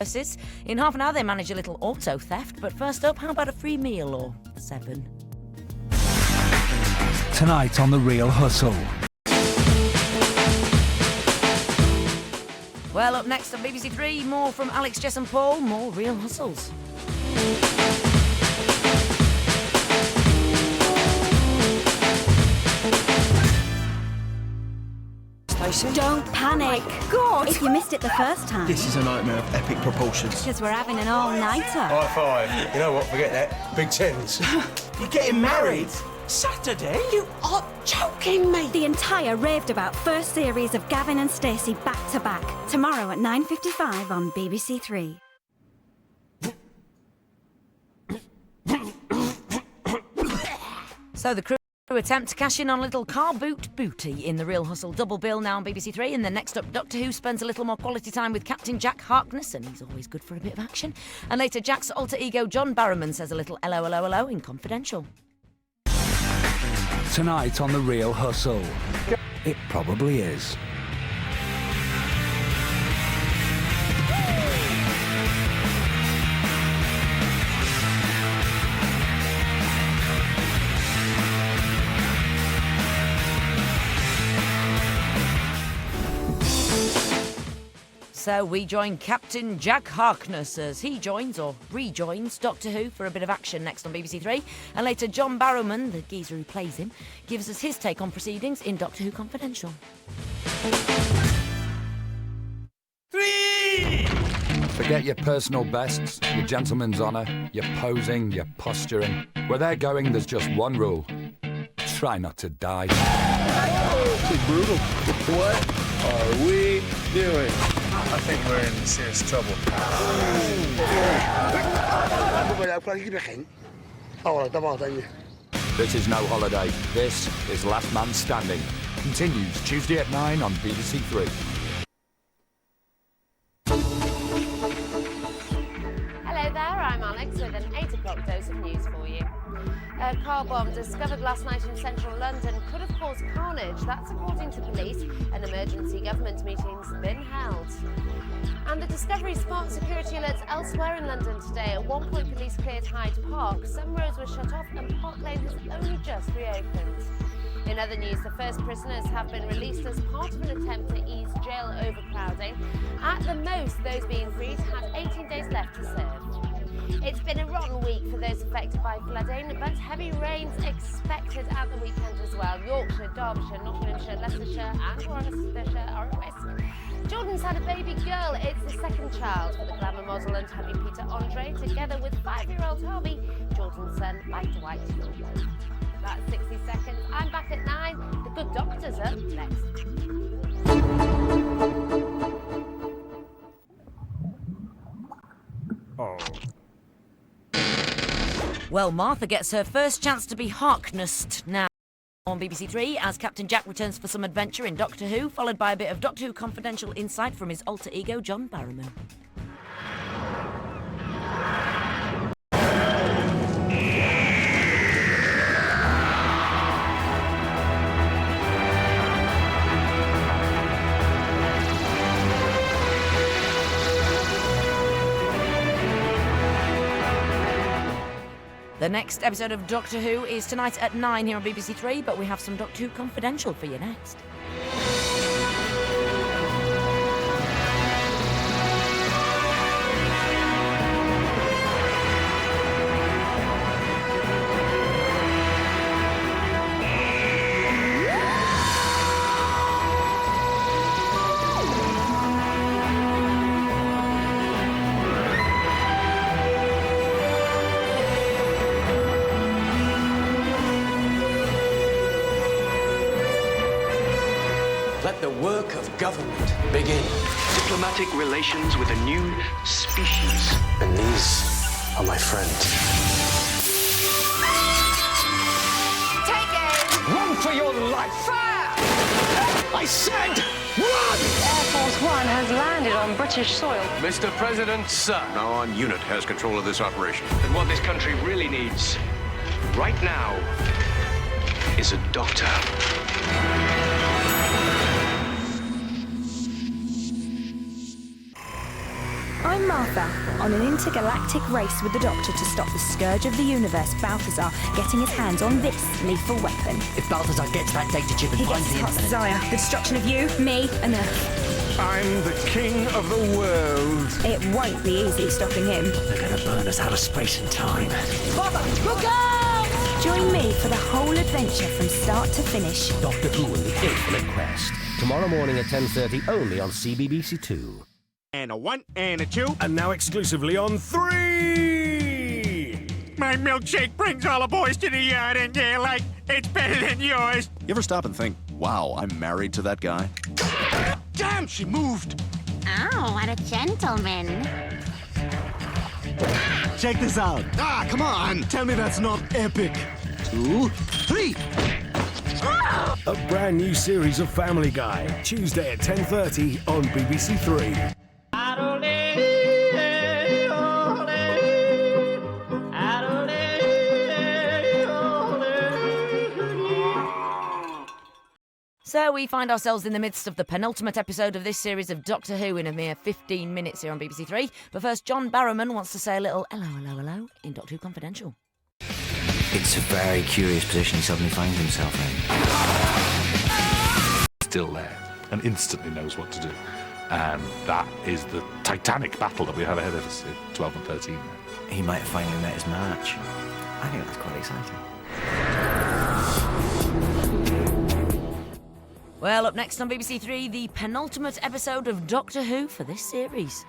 In half an hour, they manage a little auto theft. But first up, how about a free meal or 7? Tonight on The Real Hustle. Well, up next on BBC Three, more from Alex, Jess and Paul, more Real Hustles. Don't panic. God! If you missed it the first time, This is a nightmare of epic proportions. because we're having an all-nighter. High five. You know what? Forget that. Big tens. You're getting married? Saturday? You are joking me! The entire raved about first series of Gavin and Stacey back to back. Tomorrow at 9:55 on BBC Three. So the crew attempt to cash in on a little car boot booty in the Real Hustle double bill now on BBC Three. And then next up, Doctor Who spends a little more quality time with Captain Jack Harkness, and he's always good for a bit of action. And later, Jack's alter ego John Barrowman says a little hello, hello, hello in Confidential. Tonight on The Real Hustle. It probably is. So we join Captain Jack Harkness as he joins or rejoins Doctor Who for a bit of action next on BBC Three. And later, John Barrowman, the geezer who plays him, gives us his take on proceedings in Doctor Who Confidential. 3! Forget your personal bests, your gentleman's honour, your posing, your posturing. Where they're going, there's just one rule. Try not to die. Too brutal. What are we doing? I think we're in serious trouble. This is no holiday. This is Last Man Standing. Continues Tuesday at 9 on BBC Three. Hello there, I'm Alex with an 8 o'clock dose of news for you. A car bomb discovered last night in central London could have caused carnage. That's according to police. An emergency government meeting's been held. And the discovery sparked security alerts elsewhere in London today. At one point, police cleared Hyde Park. Some roads were shut off and Park Lane has only just reopened. In other news, the first prisoners have been released as part of an attempt to ease jail overcrowding. At the most, those being freed had 18 days left to serve. It's been a rotten week for those affected by flooding, but heavy rains expected at the weekend as well. Yorkshire, Derbyshire, Nottinghamshire, Leicestershire and Worcestershire are at risk. Jordan's had a baby girl. It's the second child for the glamour model and hubby Peter Andre, together with 5-year-old Harvey, Jordan's son, like Dwight. That's 60 seconds. I'm back at 9. The Good Doctor's up next. Oh. Well, Martha gets her first chance to be Harknessed now on BBC Three as Captain Jack returns for some adventure in Doctor Who, followed by a bit of Doctor Who Confidential insight from his alter ego, John Barrowman. The next episode of Doctor Who is tonight at 9 here on BBC Three, but we have some Doctor Who Confidential for you next. Let the work of government begin. Diplomatic relations with a new species. And these are my friends. Take it! Run for your life! Fire! I said, run! Air Force One has landed on British soil. Mr. President, sir. Now on unit has control of this operation. And what this country really needs right now is a doctor. I'm I'm Martha, on an intergalactic race with the Doctor to stop the scourge of the universe, Balthazar, getting his hands on this lethal weapon. If Balthazar gets that data chip and He finds gets the Heart's infinite... desire, the destruction of you, me, and Earth. I'm the king of the world. It won't be easy stopping him. They're gonna burn us out of space and time. Father, look out! Join me for the whole adventure from start to finish. Doctor Who and the Infinite Quest. Tomorrow morning at 10:30 only on CBBC2. And a 1 and a 2. And now exclusively on 3. My milkshake brings all the boys to the yard and they're like, it's better than yours. You ever stop and think, wow, I'm married to that guy? Damn, she moved. Oh, what a gentleman. Check this out. Ah, come on. Tell me that's not epic. 2, 3. A brand new series of Family Guy. Tuesday at 10:30 on BBC 3. So we find ourselves in the midst of the penultimate episode of this series of Doctor Who in a mere 15 minutes here on BBC Three. But first, John Barrowman wants to say a little hello, hello, hello in Doctor Who Confidential. It's a very curious position he suddenly finds himself in. Still there and instantly knows what to do. And that is the titanic battle that we have ahead of us in 12 and 13. He might have finally met his match. I think that's quite exciting. Well, up next on BBC Three, the penultimate episode of Doctor Who for this series.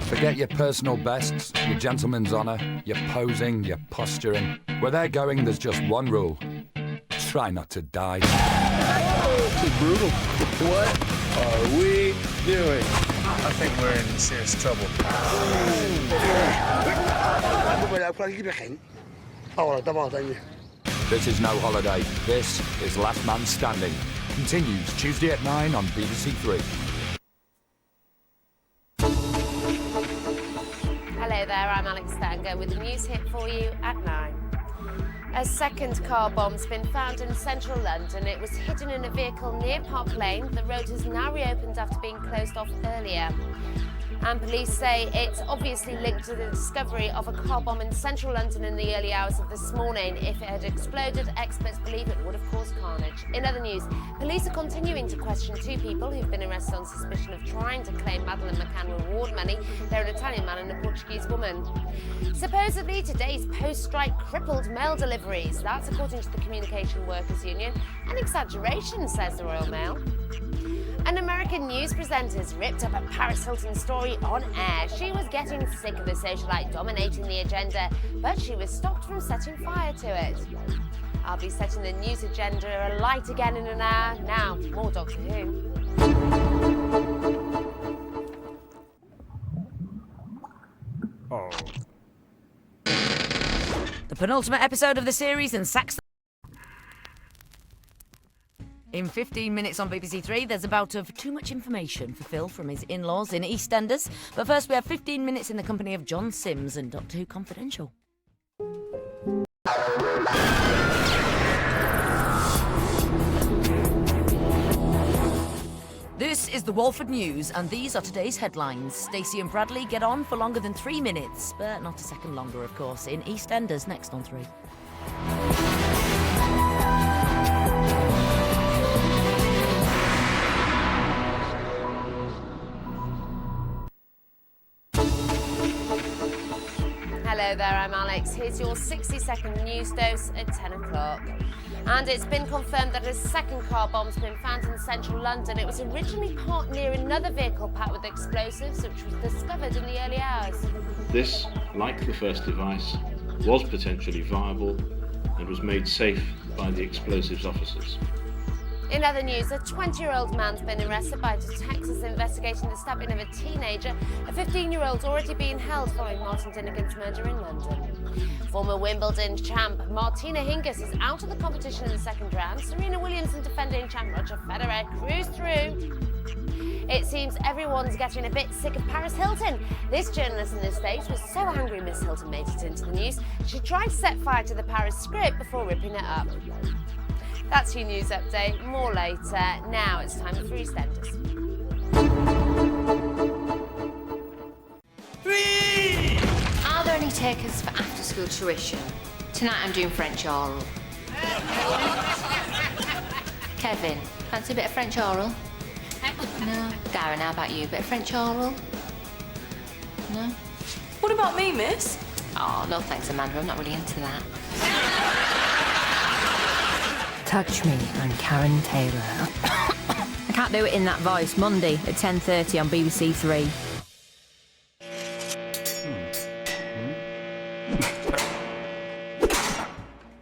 Forget your personal bests, your gentleman's honour, your posing, your posturing. Where they're going, there's just one rule. Try not to die. It's brutal. What are we doing? I think we're in serious trouble. This is no holiday. This is Last Man Standing. Continues Tuesday at 9 on BBC Three. Hello there, I'm Alex Stanger with a news hit for you at 9. A second car bomb's been found in central London. It was hidden in a vehicle near Park Lane. The road has now reopened after being closed off earlier. And police say it's obviously linked to the discovery of a car bomb in central London in the early hours of this morning. If it had exploded, experts believe it would have caused carnage. In other news, police are continuing to question two people who've been arrested on suspicion of trying to claim Madeleine McCann reward money. They're an Italian man and a Portuguese woman. Supposedly, today's post-strike crippled mail deliveries. That's according to the Communication Workers Union. An exaggeration, says the Royal Mail. An American news presenter's ripped up a Paris Hilton story on air. She was getting sick of the socialite dominating the agenda, but she was stopped from setting fire to it. I'll be setting the news agenda alight again in an hour. Now, more Doctor Who. Oh. The penultimate episode of the series and sacks. In 15 minutes on BBC Three, there's a bout of too much information for Phil from his in-laws in EastEnders. But first, we have 15 minutes in the company of John Sims and Doctor Who Confidential. This is the Walford News, and these are today's headlines. Stacey and Bradley get on for longer than 3 minutes, but not a second longer, of course, in EastEnders next on 3. Hello there, I'm Alex. Here's your 60-second news dose at 10 o'clock. And it's been confirmed that a second car bomb's been found in central London. It was originally parked near another vehicle packed with explosives, which was discovered in the early hours. This, like the first device, was potentially viable and was made safe by the explosives officers. In other news, a 20-year-old man's been arrested by detectives investigating the stabbing of a teenager. A 15-year-old's already being held following Martin Dinnigan's murder in London. Former Wimbledon champ Martina Hingis is out of the competition in the second round. Serena Williams and defending champ Roger Federer cruised through. It seems everyone's getting a bit sick of Paris Hilton. This journalist in the States was so angry Miss Hilton made it into the news, she tried to set fire to the Paris script before ripping it up. That's your news update. More later. Now it's time for EastEnders. 3! Are there any takers for after-school tuition? Tonight I'm doing French oral. Kevin, fancy a bit of French oral? No. Darren, how about you? A bit of French oral? No? What about me, miss? Oh, no thanks, Amanda. I'm not really into that. Touch Me and Karen Taylor. I can't do it in that voice. Monday at 10:30 on BBC Three.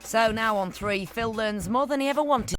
So now on 3, Phil learns more than he ever wanted.